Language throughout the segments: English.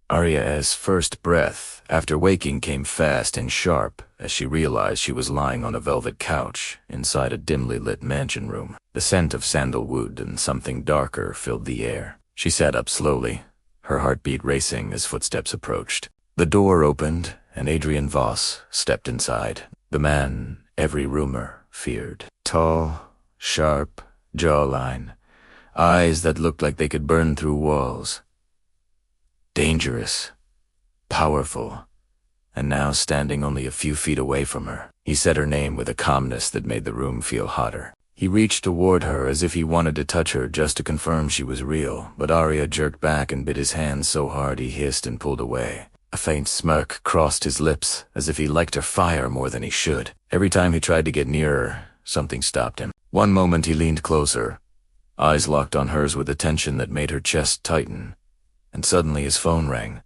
Arya's first breath after waking came fast and sharp as she realized she was lying on a velvet couch inside a dimly lit mansion room. The scent of sandalwood and something darker filled the air. She sat up slowly, her heartbeat racing as footsteps approached. The door opened, and Adrian Voss stepped inside. The man every rumor feared. Tall, sharp jawline, eyes that looked like they could burn through walls. Dangerous, powerful, and now standing only a few feet away from her. He said her name with a calmness that made the room feel hotter. He reached toward her as if he wanted to touch her just to confirm she was real, but Arya jerked back and bit his hand so hard he hissed and pulled away. A faint smirk crossed his lips, as if he liked her fire more than he should. Every time he tried to get nearer, something stopped him. One moment he leaned closer, eyes locked on hers with a tension that made her chest tighten, and suddenly his phone rang,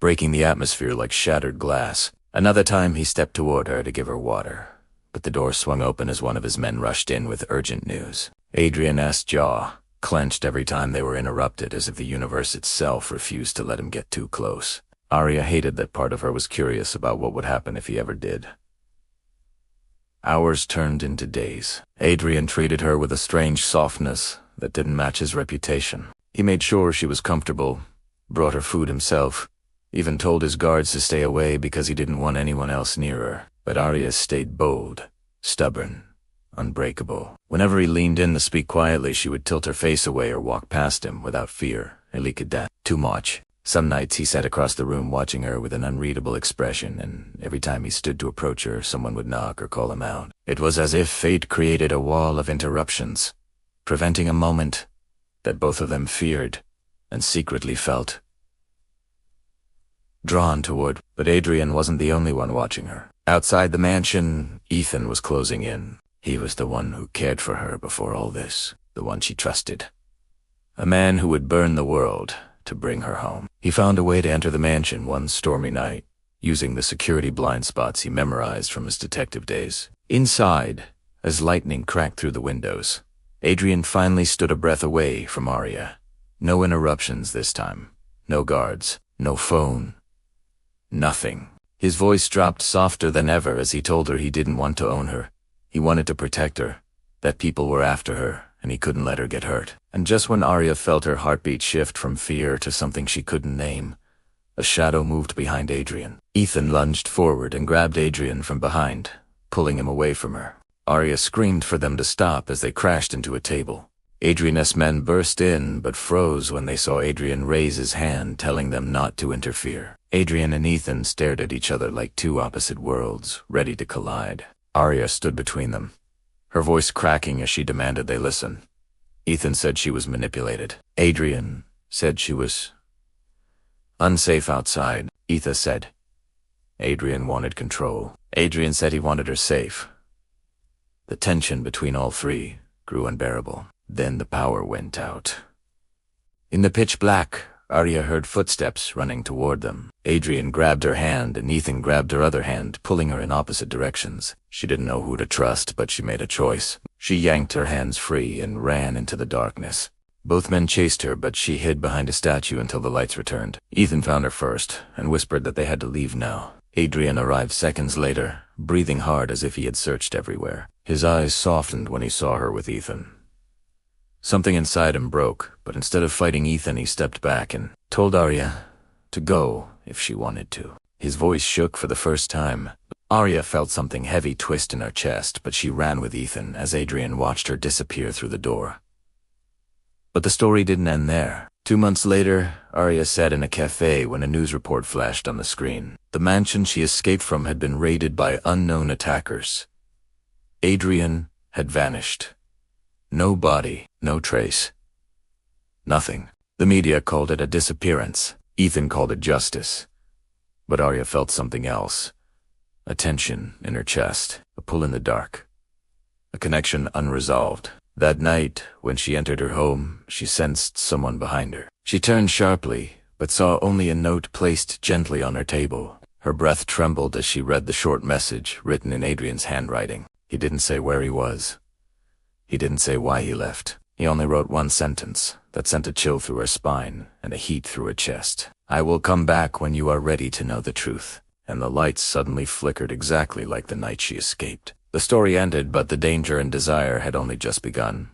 breaking the atmosphere like shattered glass. Another time he stepped toward her to give her water, but the door swung open as one of his men rushed in with urgent news. Adrian's jaw clenched every time they were interrupted, as if the universe itself refused to let him get too close. Arya hated that part of her was curious about what would happen if he ever did. Hours turned into days. Adrian treated her with a strange softness that didn't match his reputation. He made sure she was comfortable, brought her food himself, even told his guards to stay away because he didn't want anyone else near her. But Arya stayed bold, stubborn, unbreakable. Whenever he leaned in to speak quietly, she would tilt her face away or walk past him without fear. Elikadat. Too much. Some nights he sat across the room watching her with an unreadable expression, and every time he stood to approach her, someone would knock or call him out. It was as if fate created a wall of interruptions, preventing a moment that both of them feared and secretly felt drawn toward. But Adrian wasn't the only one watching her. Outside the mansion, Ethan was closing in. He was the one who cared for her before all this, the one she trusted. A man who would burn the world to bring her home. He found a way to enter the mansion one stormy night, using the security blind spots he memorized from his detective days. Inside, as lightning cracked through the windows, Adrian finally stood a breath away from Arya. No interruptions this time. No guards. No phone. Nothing. His voice dropped softer than ever as he told her he didn't want to own her. He wanted to protect her, that people were after her, and he couldn't let her get hurt. And just when Arya felt her heartbeat shift from fear to something she couldn't name, a shadow moved behind Adrian. Ethan lunged forward and grabbed Adrian from behind, pulling him away from her. Arya screamed for them to stop as they crashed into a table. Adrian's men burst in, but froze when they saw Adrian raise his hand, telling them not to interfere. Adrian and Ethan stared at each other like two opposite worlds, ready to collide. Arya stood between them, her voice cracking as she demanded they listen. Ethan said she was manipulated. Adrian said she was unsafe outside. Ethan said Adrian wanted control. Adrian said he wanted her safe. The tension between all three grew unbearable. Then the power went out. In the pitch black, Arya heard footsteps running toward them. Adrian grabbed her hand and Ethan grabbed her other hand, pulling her in opposite directions. She didn't know who to trust, but she made a choice. She yanked her hands free and ran into the darkness. Both men chased her, but she hid behind a statue until the lights returned. Ethan found her first and whispered that they had to leave now. Adrian arrived seconds later, breathing hard as if he had searched everywhere. His eyes softened when he saw her with Ethan. Something inside him broke, but instead of fighting Ethan, he stepped back and told Arya to go if she wanted to. His voice shook for the first time. Arya felt something heavy twist in her chest, but she ran with Ethan as Adrian watched her disappear through the door. But the story didn't end there. 2 months later, Arya sat in a cafe when a news report flashed on the screen. The mansion she escaped from had been raided by unknown attackers. Adrian had vanished. No body, no trace. Nothing. The media called it a disappearance. Ethan called it justice. But Arya felt something else. A tension in her chest, a pull in the dark. A connection unresolved. That night, when she entered her home, she sensed someone behind her. She turned sharply, but saw only a note placed gently on her table. Her breath trembled as she read the short message written in Adrian's handwriting. He didn't say where he was. He didn't say why he left. He only wrote one sentence that sent a chill through her spine and a heat through her chest. I will come back when you are ready to know the truth. And the lights suddenly flickered exactly like the night she escaped. The story ended, but the danger and desire had only just begun.